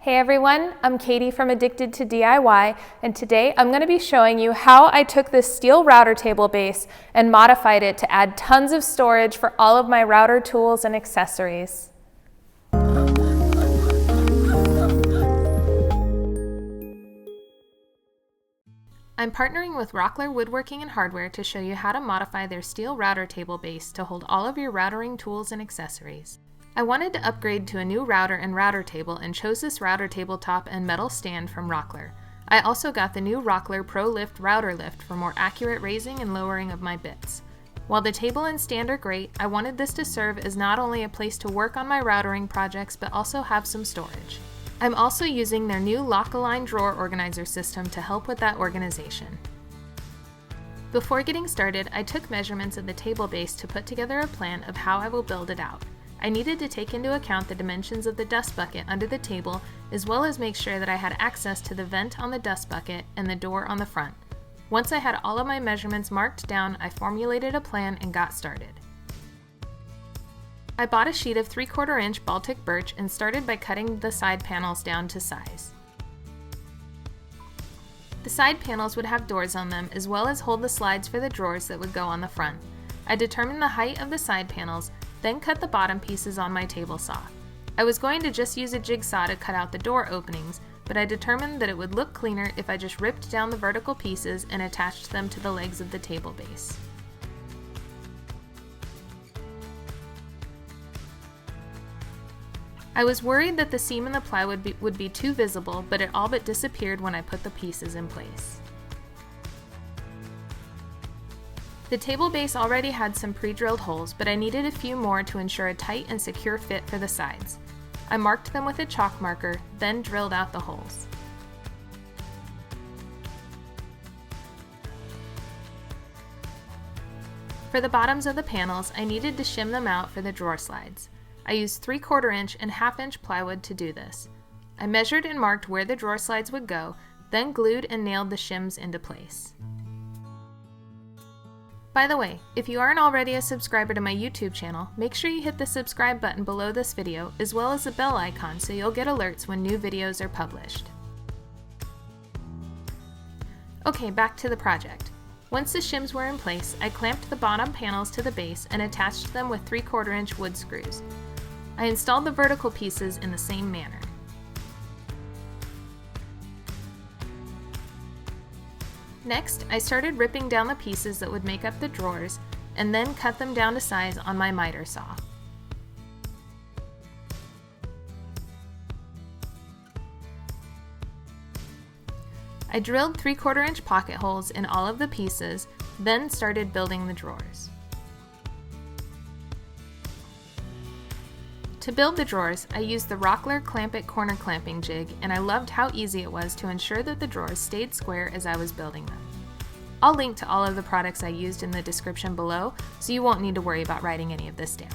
Hey everyone, I'm Katie from Addicted to DIY, and today I'm going to be showing you how I took this steel router table base and modified it to add tons of storage for all of my router tools and accessories. I'm partnering with Rockler Woodworking and Hardware to show you how to modify their steel router table base to hold all of your routering tools and accessories. I wanted to upgrade to a new router and router table and chose this router tabletop and metal stand from Rockler. I also got the new Rockler Pro Lift router lift for more accurate raising and lowering of my bits. While the table and stand are great, I wanted this to serve as not only a place to work on my routering projects but also have some storage. I'm also using their new lock-align drawer organizer system to help with that organization. Before getting started, I took measurements of the table base to put together a plan of how I will build it out. I needed to take into account the dimensions of the dust bucket under the table, as well as make sure that I had access to the vent on the dust bucket and the door on the front. Once I had all of my measurements marked down, I formulated a plan and got started. I bought a sheet of 3/4 inch Baltic birch and started by cutting the side panels down to size. The side panels would have doors on them, as well as hold the slides for the drawers that would go on the front. I determined the height of the side panels, then cut the bottom pieces on my table saw. I was going to just use a jigsaw to cut out the door openings, but I determined that it would look cleaner if I just ripped down the vertical pieces and attached them to the legs of the table base. I was worried that the seam in the plywood would be too visible, but it all but disappeared when I put the pieces in place. The table base already had some pre-drilled holes, but I needed a few more to ensure a tight and secure fit for the sides. I marked them with a chalk marker, then drilled out the holes. For the bottoms of the panels, I needed to shim them out for the drawer slides. I used 3/4 inch and 1/2 inch plywood to do this. I measured and marked where the drawer slides would go, then glued and nailed the shims into place. By the way, if you aren't already a subscriber to my YouTube channel, make sure you hit the subscribe button below this video as well as the bell icon so you'll get alerts when new videos are published. Okay, back to the project. Once the shims were in place, I clamped the bottom panels to the base and attached them with 3/4 inch wood screws. I installed the vertical pieces in the same manner. Next, I started ripping down the pieces that would make up the drawers and then cut them down to size on my miter saw. I drilled 3/4 inch pocket holes in all of the pieces, then started building the drawers. To build the drawers, I used the Rockler Clamp It corner clamping jig, and I loved how easy it was to ensure that the drawers stayed square as I was building them. I'll link to all of the products I used in the description below, so you won't need to worry about writing any of this down.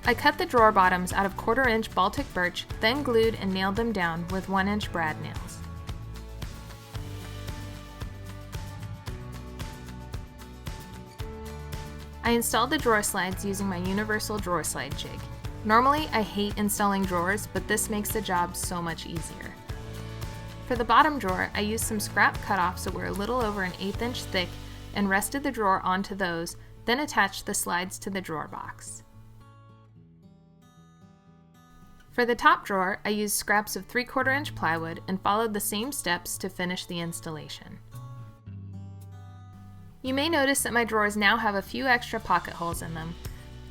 I cut the drawer bottoms out of 1/4 inch Baltic birch, then glued and nailed them down with 1 inch brad nails. I installed the drawer slides using my universal drawer slide jig. Normally, I hate installing drawers, but this makes the job so much easier. For the bottom drawer, I used some scrap cutoffs that were a little over an 1/8 inch thick and rested the drawer onto those, then attached the slides to the drawer box. For the top drawer, I used scraps of 3/4 inch plywood and followed the same steps to finish the installation. You may notice that my drawers now have a few extra pocket holes in them.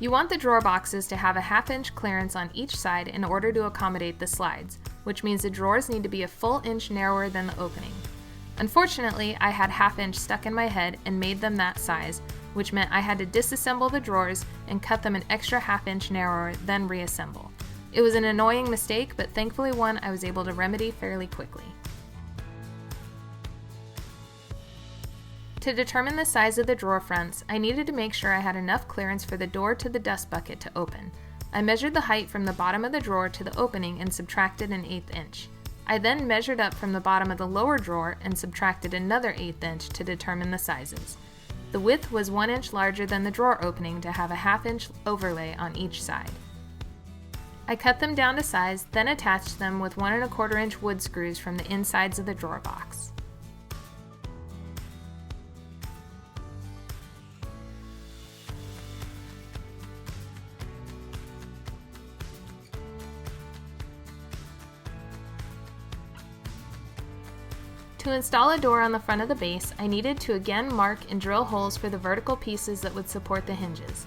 You want the drawer boxes to have a 1/2 inch clearance on each side in order to accommodate the slides, which means the drawers need to be a full inch narrower than the opening. Unfortunately, I had 1/2 inch stuck in my head and made them that size, which meant I had to disassemble the drawers and cut them an extra 1/2 inch narrower, then reassemble. It was an annoying mistake, but thankfully one I was able to remedy fairly quickly. To determine the size of the drawer fronts, I needed to make sure I had enough clearance for the door to the dust bucket to open. I measured the height from the bottom of the drawer to the opening and subtracted an 1/8 inch. I then measured up from the bottom of the lower drawer and subtracted another 1/8 inch to determine the sizes. The width was 1 inch larger than the drawer opening to have a 1/2 inch overlay on each side. I cut them down to size, then attached them with 1 1/4 inch wood screws from the insides of the drawer box. To install a door on the front of the base, I needed to again mark and drill holes for the vertical pieces that would support the hinges.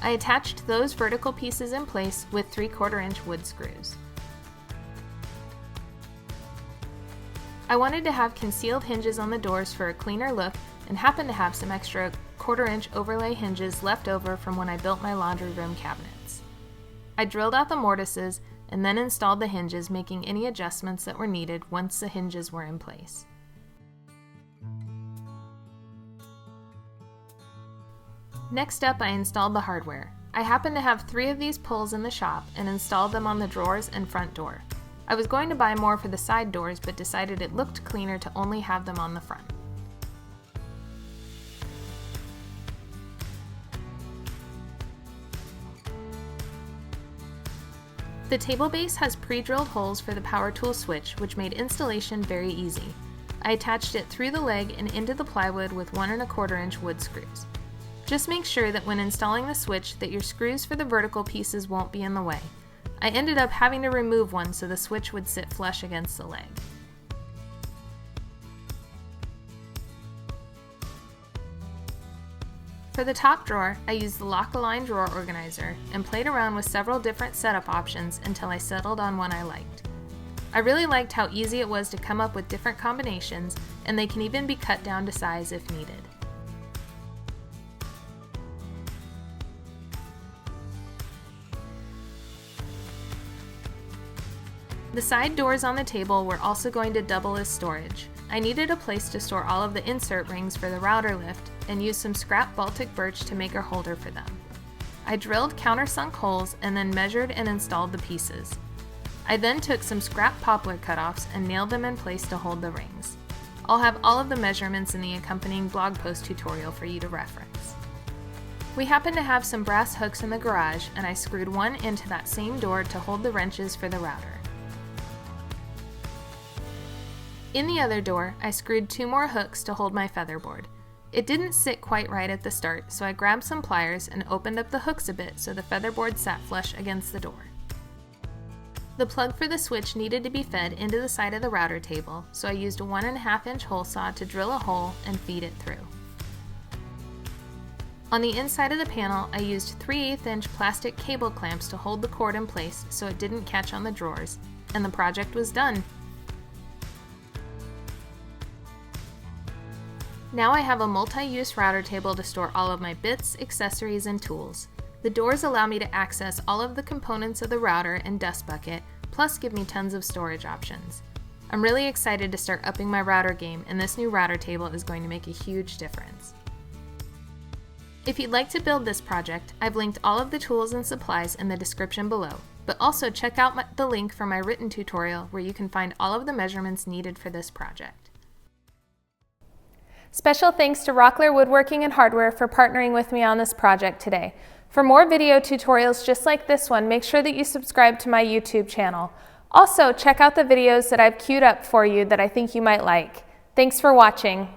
I attached those vertical pieces in place with 3/4 inch wood screws. I wanted to have concealed hinges on the doors for a cleaner look and happened to have some extra 1/4 inch overlay hinges left over from when I built my laundry room cabinets. I drilled out the mortises and then installed the hinges, making any adjustments that were needed once the hinges were in place. Next up, I installed the hardware. I happened to have 3 of these pulls in the shop and installed them on the drawers and front door. I was going to buy more for the side doors, but decided it looked cleaner to only have them on the front. The table base has pre-drilled holes for the power tool switch, which made installation very easy. I attached it through the leg and into the plywood with 1 1/4 inch wood screws. Just make sure that when installing the switch that your screws for the vertical pieces won't be in the way. I ended up having to remove one so the switch would sit flush against the leg. For the top drawer, I used the lock-align drawer organizer and played around with several different setup options until I settled on one I liked. I really liked how easy it was to come up with different combinations, and they can even be cut down to size if needed. The side doors on the table were also going to double as storage. I needed a place to store all of the insert rings for the router lift and used some scrap Baltic birch to make a holder for them. I drilled countersunk holes and then measured and installed the pieces. I then took some scrap poplar cutoffs and nailed them in place to hold the rings. I'll have all of the measurements in the accompanying blog post tutorial for you to reference. We happened to have some brass hooks in the garage, and I screwed one into that same door to hold the wrenches for the router. In the other door, I screwed 2 more hooks to hold my featherboard. It didn't sit quite right at the start, so I grabbed some pliers and opened up the hooks a bit so the featherboard sat flush against the door. The plug for the switch needed to be fed into the side of the router table, so I used a 1 1/2 inch hole saw to drill a hole and feed it through. On the inside of the panel, I used 3/8 inch plastic cable clamps to hold the cord in place so it didn't catch on the drawers, and the project was done. Now I have a multi-use router table to store all of my bits, accessories, and tools. The doors allow me to access all of the components of the router and dust bucket, plus give me tons of storage options. I'm really excited to start upping my router game, and this new router table is going to make a huge difference. If you'd like to build this project, I've linked all of the tools and supplies in the description below, but also check out the link for my written tutorial where you can find all of the measurements needed for this project. Special thanks to Rockler Woodworking and Hardware for partnering with me on this project today. For more video tutorials just like this one, make sure that you subscribe to my YouTube channel. Also, check out the videos that I've queued up for you that I think you might like. Thanks for watching.